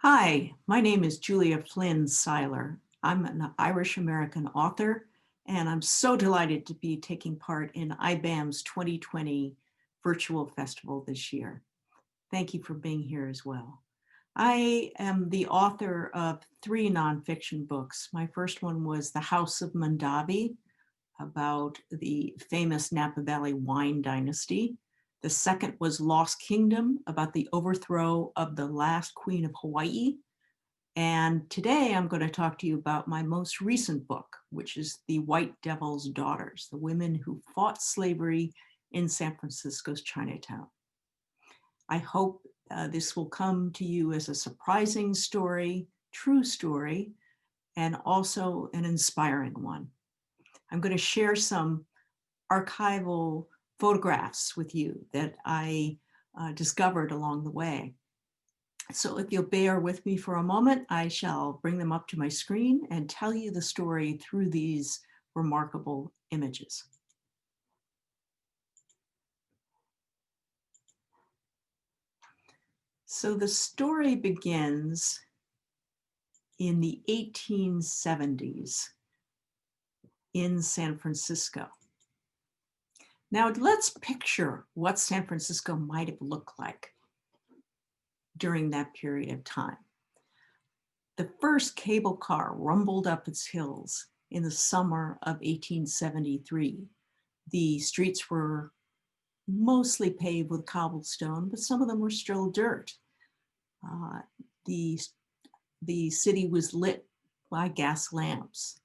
Hi, my name is Julia Flynn Siler. I'm an Irish-American author, and I'm so delighted to be taking part in IBAM's 2020 virtual festival this year. Thank you for being here as well. I am the author of 3 nonfiction books. My first one was The House of Mondavi, about the famous Napa Valley wine dynasty. The second was Lost Kingdom, about the overthrow of the last queen of Hawaii. And today I'm going to talk to you about my most recent book, which is The White Devil's Daughters, the women who fought slavery in San Francisco's Chinatown. I hope this will come to you as a surprising story, true story, and also an inspiring one. I'm going to share some archival photographs with you that I discovered along the way. So if you'll bear with me for a moment, I shall bring them up to my screen and tell you the story through these remarkable images. So the story begins in the 1870s in San Francisco. Now let's picture what San Francisco might have looked like during that period of time. The first cable car rumbled up its hills in the summer of 1873. The streets were mostly paved with cobblestone, but some of them were still dirt. The city was lit by gas lamps.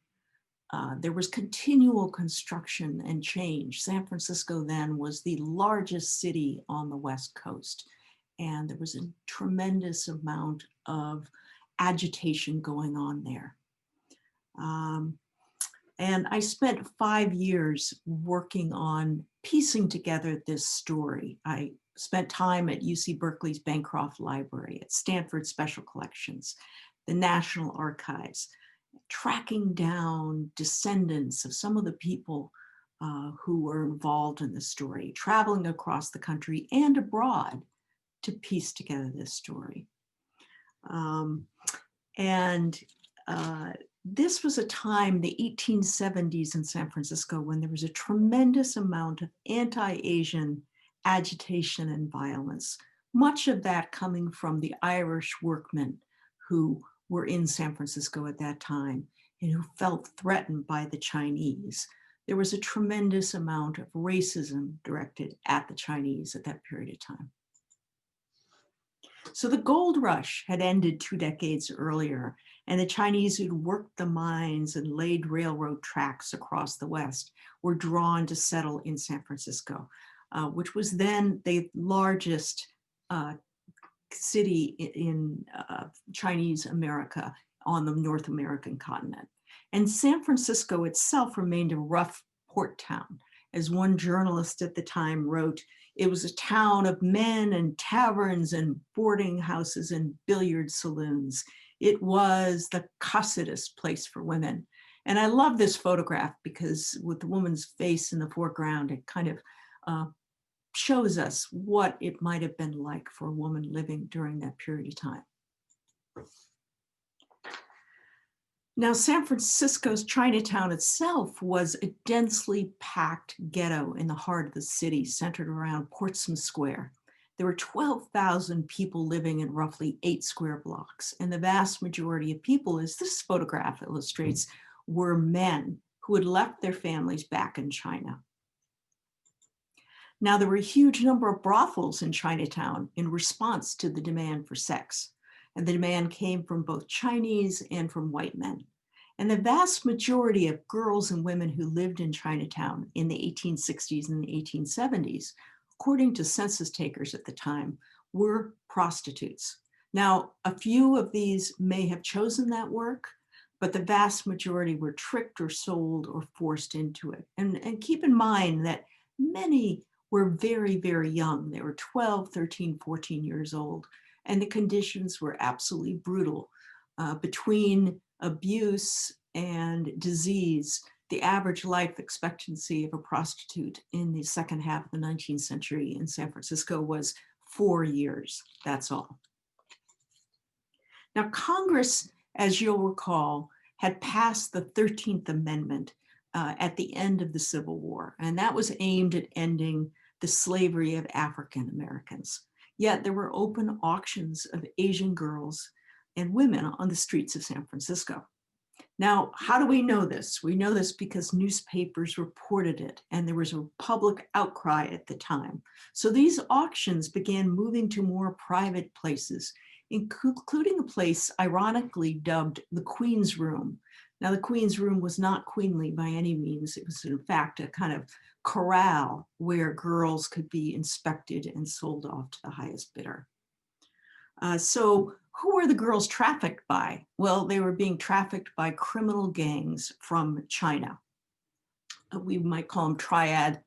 There was continual construction and change. San Francisco then was the largest city on the West Coast, and there was a tremendous amount of agitation going on there. And I spent 5 years working on piecing together this story. I spent time at UC Berkeley's Bancroft Library, at Stanford Special Collections, the National Archives, tracking down descendants of some of the people who were involved in the story, traveling across the country and abroad to piece together this story. This was a time, the 1870s in San Francisco, when there was a tremendous amount of anti-Asian agitation and violence, much of that coming from the Irish workmen who were in San Francisco at that time and who felt threatened by the Chinese. There was a tremendous amount of racism directed at the Chinese at that period of time. So the gold rush had ended 2 decades earlier, and the Chinese who'd worked the mines and laid railroad tracks across the West were drawn to settle in San Francisco, which was then the largest city in Chinese America on the North American continent. And San Francisco itself remained a rough port town. As one journalist at the time wrote, it was a town of men and taverns and boarding houses and billiard saloons. It was the cussedest place for women. And I love this photograph because with the woman's face in the foreground, it kind of shows us what it might have been like for a woman living during that period of time. Now, San Francisco's Chinatown itself was a densely packed ghetto in the heart of the city, centered around Portsmouth Square. There were 12,000 people living in roughly 8 square blocks, and the vast majority of people, as this photograph illustrates, were men who had left their families back in China. Now, there were a huge number of brothels in Chinatown in response to the demand for sex. And the demand came from both Chinese and from white men. And the vast majority of girls and women who lived in Chinatown in the 1860s and the 1870s, according to census takers at the time, were prostitutes. Now, a few of these may have chosen that work, but the vast majority were tricked or sold or forced into it. And keep in mind that many were very, very young. They were 12, 13, 14 years old. And the conditions were absolutely brutal. Between abuse and disease, the average life expectancy of a prostitute in the second half of the 19th century in San Francisco was 4 years, that's all. Now, Congress, as you'll recall, had passed the 13th Amendment at the end of the Civil War, and that was aimed at ending the slavery of African Americans. Yet there were open auctions of Asian girls and women on the streets of San Francisco. Now, how do we know this? We know this because newspapers reported it, and there was a public outcry at the time. So these auctions began moving to more private places, including a place ironically dubbed the Queen's Room. Now, the Queen's Room was not queenly by any means. It was, in fact, a kind of corral where girls could be inspected and sold off to the highest bidder. So who were the girls trafficked by? Well, they were being trafficked by criminal gangs from China. We might call them triad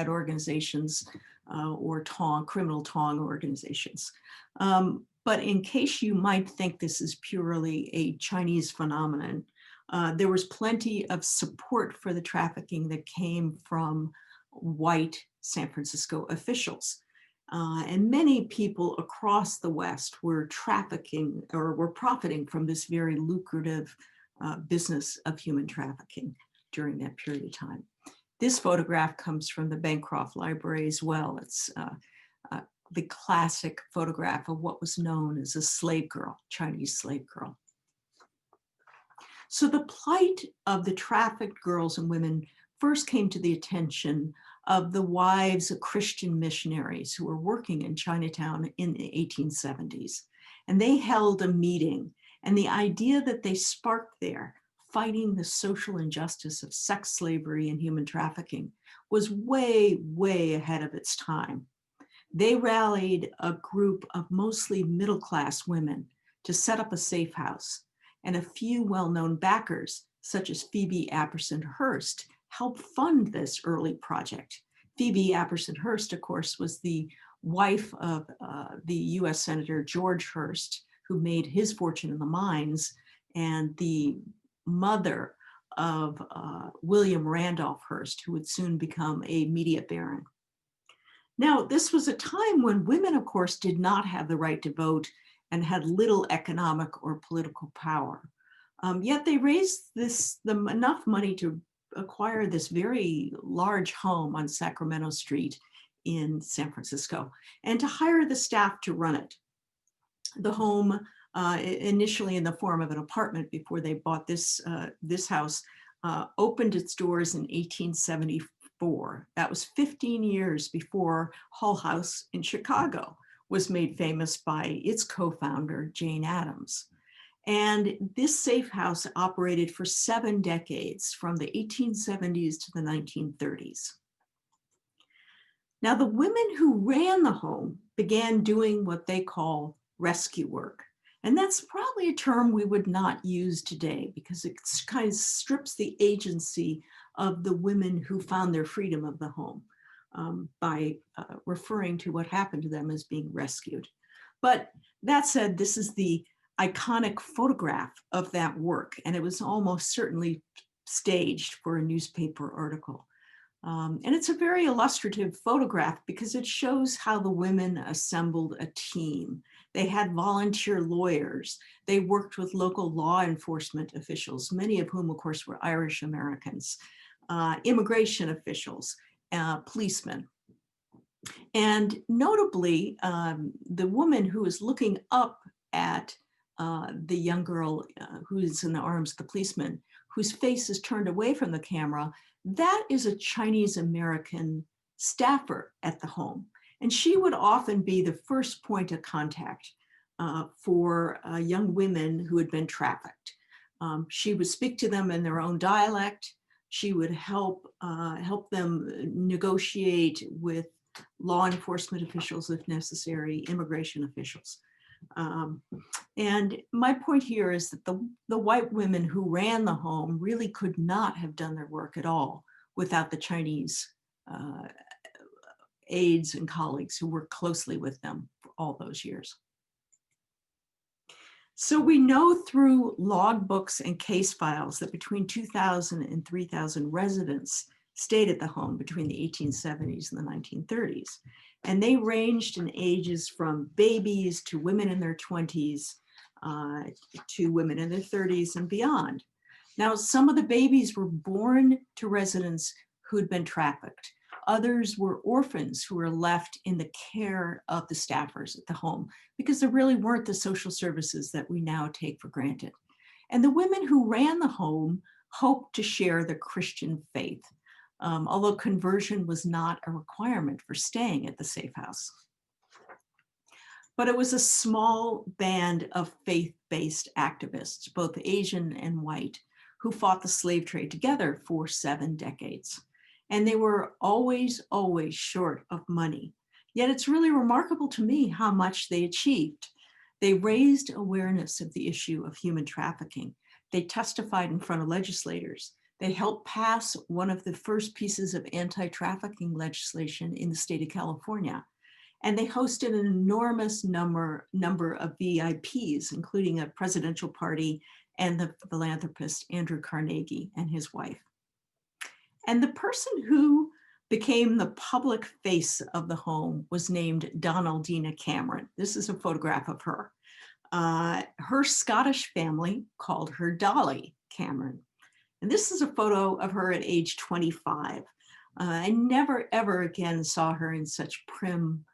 organizations or criminal tong organizations. But in case you might think this is purely a Chinese phenomenon, there was plenty of support for the trafficking that came from white San Francisco officials. And many people across the West were trafficking or were profiting from this very lucrative business of human trafficking during that period of time. This photograph comes from the Bancroft Library as well. It's the classic photograph of what was known as a slave girl, Chinese slave girl. So the plight of the trafficked girls and women first came to the attention of the wives of Christian missionaries who were working in Chinatown in the 1870s. And they held a meeting, and the idea that they sparked there, fighting the social injustice of sex slavery and human trafficking, was way, way ahead of its time. They rallied a group of mostly middle-class women to set up a safe house, and a few well-known backers, such as Phoebe Apperson Hearst, helped fund this early project. Phoebe Apperson Hearst, of course, was the wife of the US Senator George Hearst, who made his fortune in the mines, and the mother of William Randolph Hearst, who would soon become a media baron. Now, this was a time when women, of course, did not have the right to vote and had little economic or political power. Yet they raised enough money to acquire this very large home on Sacramento Street in San Francisco and to hire the staff to run it. The home, initially in the form of an apartment before they bought this house, opened its doors in 1874. That was 15 years before Hull House in Chicago was made famous by its co-founder, Jane Addams. And this safe house operated for 7 decades, from the 1870s to the 1930s. Now, the women who ran the home began doing what they call rescue work. And that's probably a term we would not use today because it kind of strips the agency of the women who found their freedom of the home by referring to what happened to them as being rescued. But that said, this is the iconic photograph of that work, and it was almost certainly staged for a newspaper article. And it's a very illustrative photograph because it shows how the women assembled a team. They had volunteer lawyers. They worked with local law enforcement officials, many of whom, of course, were Irish Americans, immigration officials, policemen. And notably, the woman who is looking up at the young girl who is in the arms of the policeman, whose face is turned away from the camera, that is a Chinese American staffer at the home. And she would often be the first point of contact for young women who had been trafficked. She would speak to them in their own dialect. She would help them negotiate with law enforcement officials if necessary, immigration officials. And my point here is that the white women who ran the home really could not have done their work at all without the Chinese aides and colleagues who worked closely with them for all those years. So we know through logbooks and case files that between 2,000 and 3,000 residents stayed at the home between the 1870s and the 1930s. And they ranged in ages from babies to women in their 20s, to women in their 30s and beyond. Now, some of the babies were born to residents who'd been trafficked. Others were orphans who were left in the care of the staffers at the home because there really weren't the social services that we now take for granted. And the women who ran the home hoped to share the Christian faith, although conversion was not a requirement for staying at the safe house. But it was a small band of faith-based activists, both Asian and white, who fought the slave trade together for 7 decades. And they were always, always short of money. Yet it's really remarkable to me how much they achieved. They raised awareness of the issue of human trafficking. They testified in front of legislators. They helped pass one of the first pieces of anti-trafficking legislation in the state of California. And they hosted an enormous number of VIPs, including a presidential party and the philanthropist Andrew Carnegie and his wife. And the person who became the public face of the home was named Donaldina Cameron. This is a photograph of her. Her Scottish family called her Dolly Cameron. And this is a photo of her at age 25. I never, ever again saw her in such prim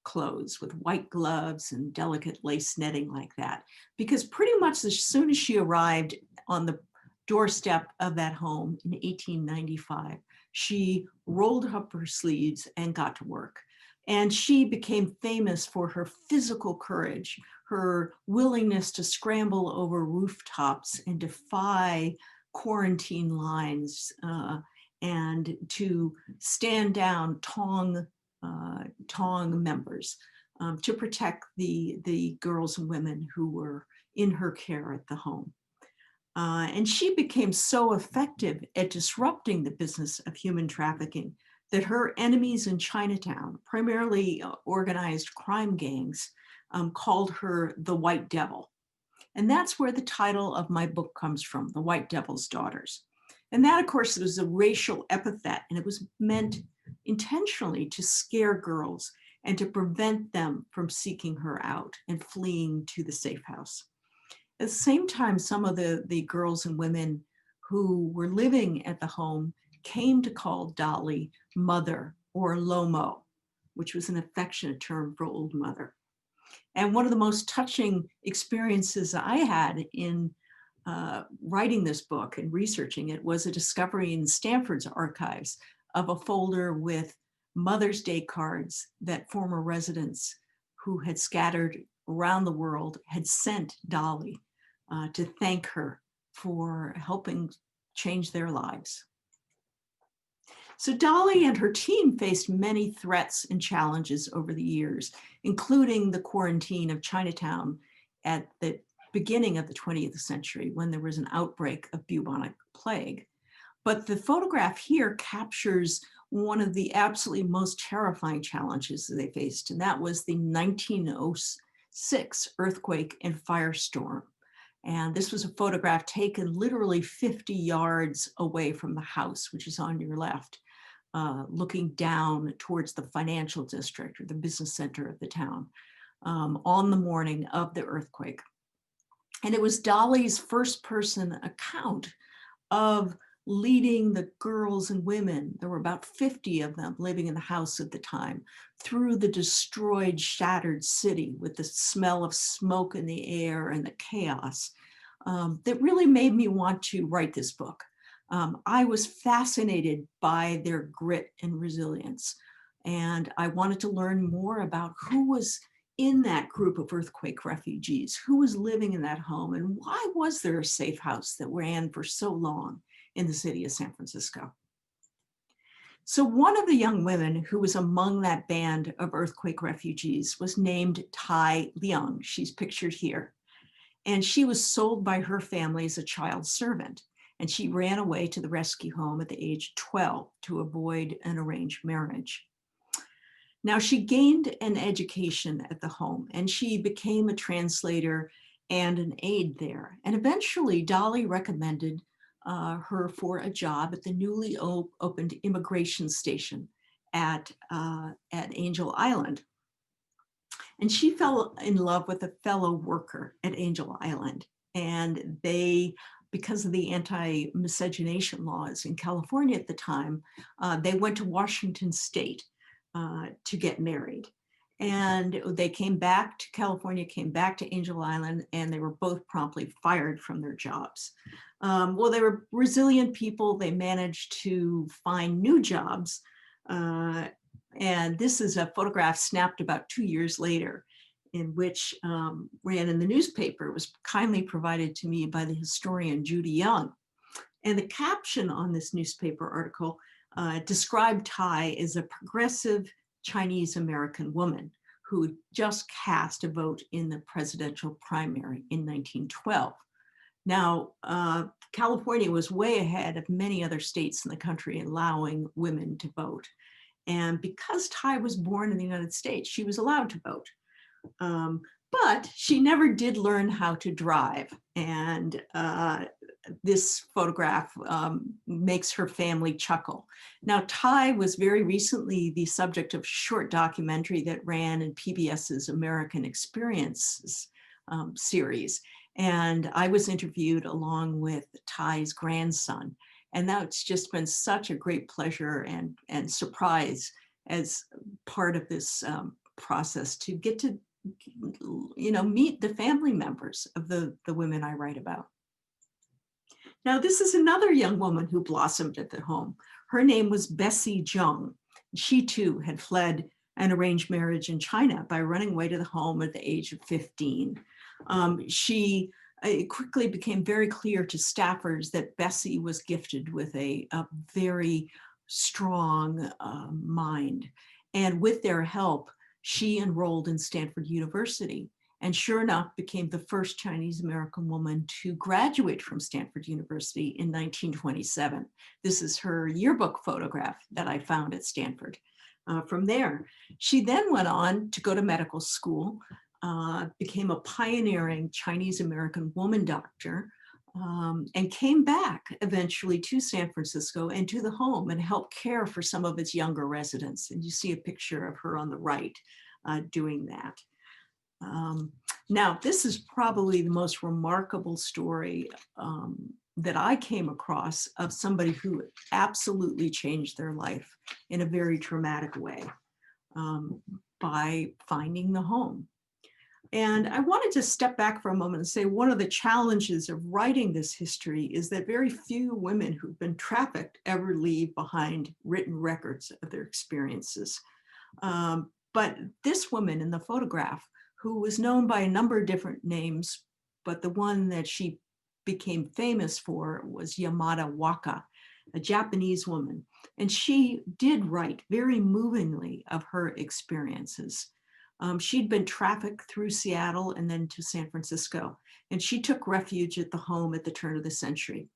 clothes with white gloves and delicate lace netting like that, because pretty much as soon as she arrived on the doorstep of that home in 1895, she rolled up her sleeves and got to work. And she became famous for her physical courage, her willingness to scramble over rooftops and defy quarantine lines and to stand down Tong members to protect the girls and women who were in her care at the home. And she became so effective at disrupting the business of human trafficking that her enemies in Chinatown, primarily organized crime gangs, called her the White Devil. And that's where the title of my book comes from, The White Devil's Daughters. And that, of course, was a racial epithet, and it was meant intentionally to scare girls and to prevent them from seeking her out and fleeing to the safe house. At the same time, some of the girls and women who were living at the home came to call Dolly mother or Lomo, which was an affectionate term for old mother. And one of the most touching experiences I had in writing this book and researching it was a discovery in Stanford's archives of a folder with Mother's Day cards that former residents who had scattered around the world had sent Dolly to thank her for helping change their lives. So Dolly and her team faced many threats and challenges over the years, including the quarantine of Chinatown at the beginning of the 20th century when there was an outbreak of bubonic plague. But the photograph here captures one of the absolutely most terrifying challenges that they faced, and that was the 1906 earthquake and firestorm. And this was a photograph taken literally 50 yards away from the house, which is on your left, looking down towards the financial district or the business center of the town on the morning of the earthquake. And it was Dolly's first person account of leading the girls and women, there were about 50 of them living in the house at the time, through the destroyed, shattered city with the smell of smoke in the air and the chaos that really made me want to write this book. I was fascinated by their grit and resilience, and I wanted to learn more about who was in that group of earthquake refugees, who was living in that home, and why was there a safe house that ran for so long in the city of San Francisco. So one of the young women who was among that band of earthquake refugees was named Tai Leung. She's pictured here. And she was sold by her family as a child servant. And she ran away to the rescue home at the age of 12 to avoid an arranged marriage. Now she gained an education at the home and she became a translator and an aide there. And eventually Dolly recommended her for a job at the newly opened immigration station at Angel Island. And she fell in love with a fellow worker at Angel Island. And they, because of the anti-miscegenation laws in California at the time, they went to Washington State to get married. And they came back to California, came back to Angel Island, and they were both promptly fired from their jobs. Well, they were resilient people. They managed to find new jobs. And this is a photograph snapped about 2 years later, in which ran in the newspaper. It was kindly provided to me by the historian Judy Young. And the caption on this newspaper article described Tai as a progressive Chinese American woman who just cast a vote in the presidential primary in 1912. Now, California was way ahead of many other states in the country allowing women to vote. And because Tai was born in the United States, she was allowed to vote. But she never did learn how to drive. And this photograph makes her family chuckle. Now, Tai was very recently the subject of a short documentary that ran in PBS's American Experiences series. And I was interviewed along with Tai's grandson. And that's just been such a great pleasure and surprise as part of this process to get to, meet the family members of the women I write about. Now, this is another young woman who blossomed at the home. Her name was Bessie Zheng. She too had fled an arranged marriage in China by running away to the home at the age of 15. It quickly became very clear to staffers that Bessie was gifted with a very strong mind. And with their help, she enrolled in Stanford University, and sure enough became the first Chinese American woman to graduate from Stanford University in 1927. This is her yearbook photograph that I found at Stanford. From there, she then went on to go to medical school, became a pioneering Chinese American woman doctor, and came back eventually to San Francisco and to the home and helped care for some of its younger residents. And you see a picture of her on the right doing that. Now, this is probably the most remarkable story that I came across of somebody who absolutely changed their life in a very traumatic way by finding the home. And I wanted to step back for a moment and say one of the challenges of writing this history is that very few women who've been trafficked ever leave behind written records of their experiences. But this woman in the photograph, who was known by a number of different names, but the one that she became famous for was Yamada Waka, a Japanese woman. And she did write very movingly of her experiences. She'd been trafficked through Seattle and then to San Francisco, and she took refuge at the home at the turn of the century.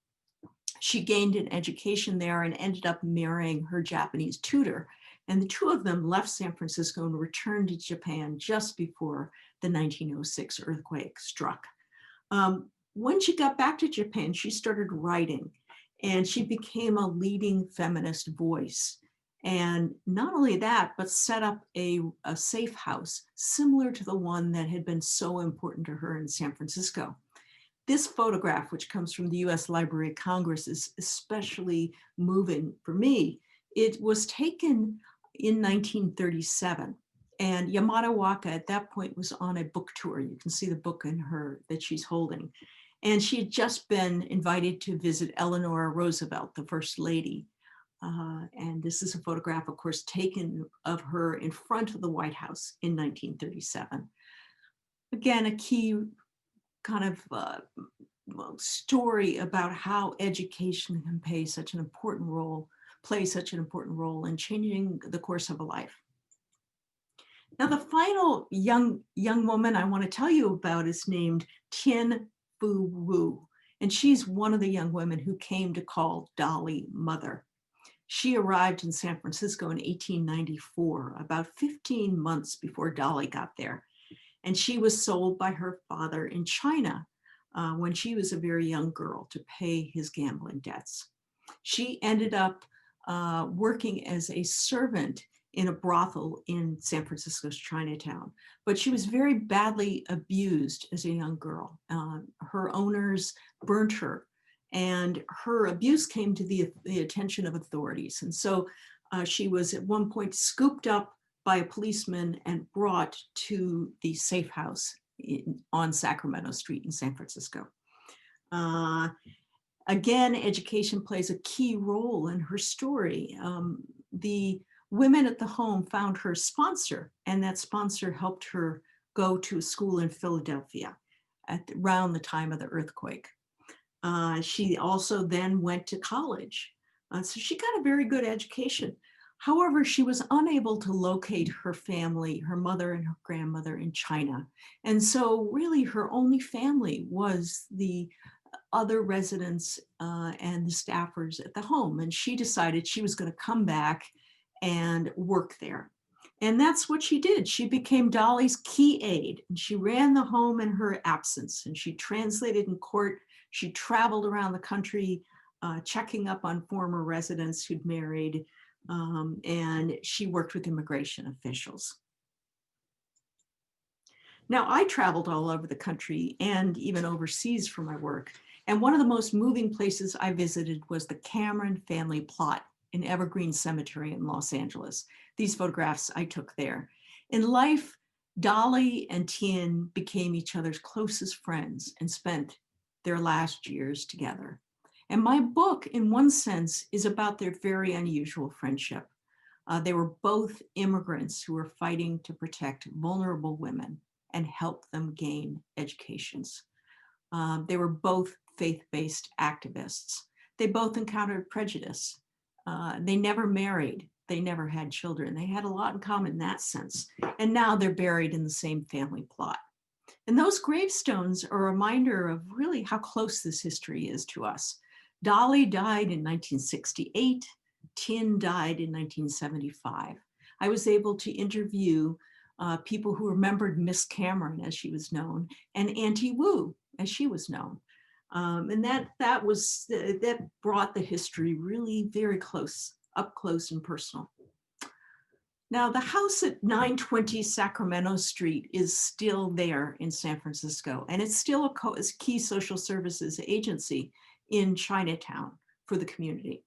She gained an education there and ended up marrying her Japanese tutor. And the two of them left San Francisco and returned to Japan just before the 1906 earthquake struck. When she got back to Japan, she started writing, and she became a leading feminist voice. And not only that, but set up a safe house similar to the one that had been so important to her in San Francisco. This photograph, which comes from the US Library of Congress, is especially moving for me. It was taken in 1937. And Yamada Waka at that point was on a book tour. You can see the book in her that she's holding. And she had just been invited to visit Eleanor Roosevelt, the First Lady. And this is a photograph, of course, taken of her in front of the White House in 1937. Again, a key kind of story about how education can play such an important role in changing the course of a life. Now, the final young woman I want to tell you about is named Tien Fu Wu, and she's one of the young women who came to call Dolly mother. She arrived in San Francisco in 1894, about 15 months before Dolly got there. And she was sold by her father in China when she was a very young girl to pay his gambling debts. She ended up working as a servant in a brothel in San Francisco's Chinatown. But she was very badly abused as a young girl. Her owners burnt her, and her abuse came to the attention of authorities. And so she was at one point scooped up by a policeman and brought to the safe house on Sacramento Street in San Francisco. Again, education plays a key role in her story. The women at the home found her sponsor, and that sponsor helped her go to a school in Philadelphia around the time of the earthquake. She also then went to college. So she got a very good education. However, she was unable to locate her family, her mother and her grandmother in China. And so really her only family was the other residents and the staffers at the home. And she decided she was going to come back and work there. And that's what she did. She became Dolly's key aide, and she ran the home in her absence, and she translated in court. She traveled around the country checking up on former residents who'd married, and she worked with immigration officials. Now, I traveled all over the country and even overseas for my work. And one of the most moving places I visited was the Cameron family plot in Evergreen Cemetery in Los Angeles. These photographs I took there. In life, Dolly and Tien became each other's closest friends and spent their last years together. And my book, in one sense, is about their very unusual friendship. They were both immigrants who were fighting to protect vulnerable women and help them gain educations. They were both faith-based activists. They both encountered prejudice. They never married. They never had children. They had a lot in common in that sense. And now they're buried in the same family plot. And those gravestones are a reminder of really how close this history is to us. Dolly died in 1968. Tien died in 1975. I was able to interview people who remembered Miss Cameron, as she was known, and Auntie Wu, as she was known. And that brought the history really very close, up close and personal. Now, the house at 920 Sacramento Street is still there in San Francisco, and it's still a key social services agency in Chinatown for the community.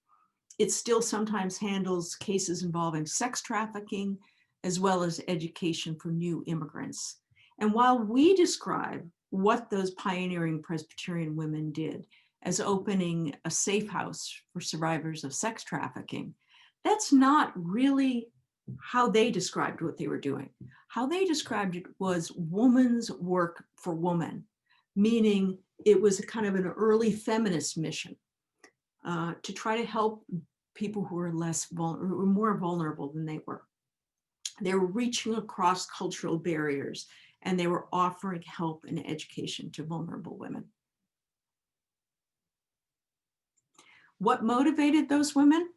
It still sometimes handles cases involving sex trafficking, as well as education for new immigrants. And while we describe what those pioneering Presbyterian women did as opening a safe house for survivors of sex trafficking, that's not really how they described what they were doing. How they described it was woman's work for woman, meaning it was a kind of an early feminist mission to try to help people who were more vulnerable than they were. They were reaching across cultural barriers, and they were offering help and education to vulnerable women. What motivated those women?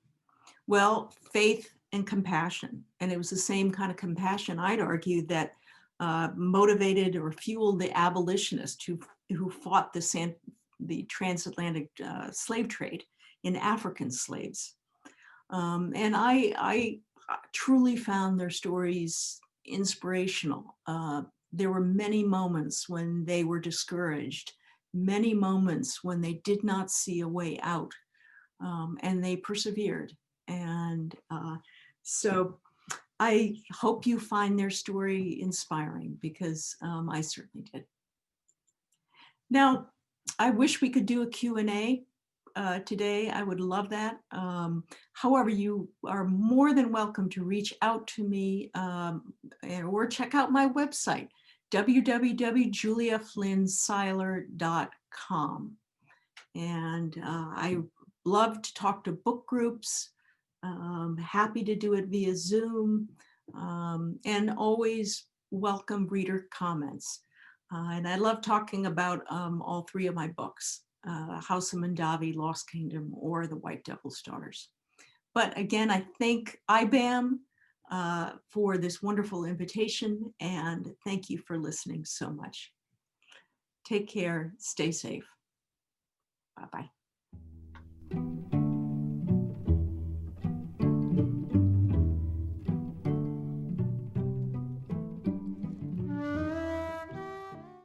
Well, faith and compassion. And it was the same kind of compassion, I'd argue, that motivated or fueled the abolitionists who fought the transatlantic slave trade in African slaves. And I truly found their stories inspirational. There were many moments when they were discouraged, many moments when they did not see a way out, and they persevered. And so I hope you find their story inspiring, because I certainly did. Now, I wish we could do a Q&A today. I would love that. However, you are more than welcome to reach out to me or check out my website, www.juliaflynnsiler.com. And I love to talk to book groups, happy to do it via Zoom, and always welcome reader comments. And I love talking about all three of my books, House of Mandavi, Lost Kingdom, or The White Devil's Daughters. But again, I thank IBAM for this wonderful invitation, and thank you for listening so much. Take care, stay safe. Bye-bye.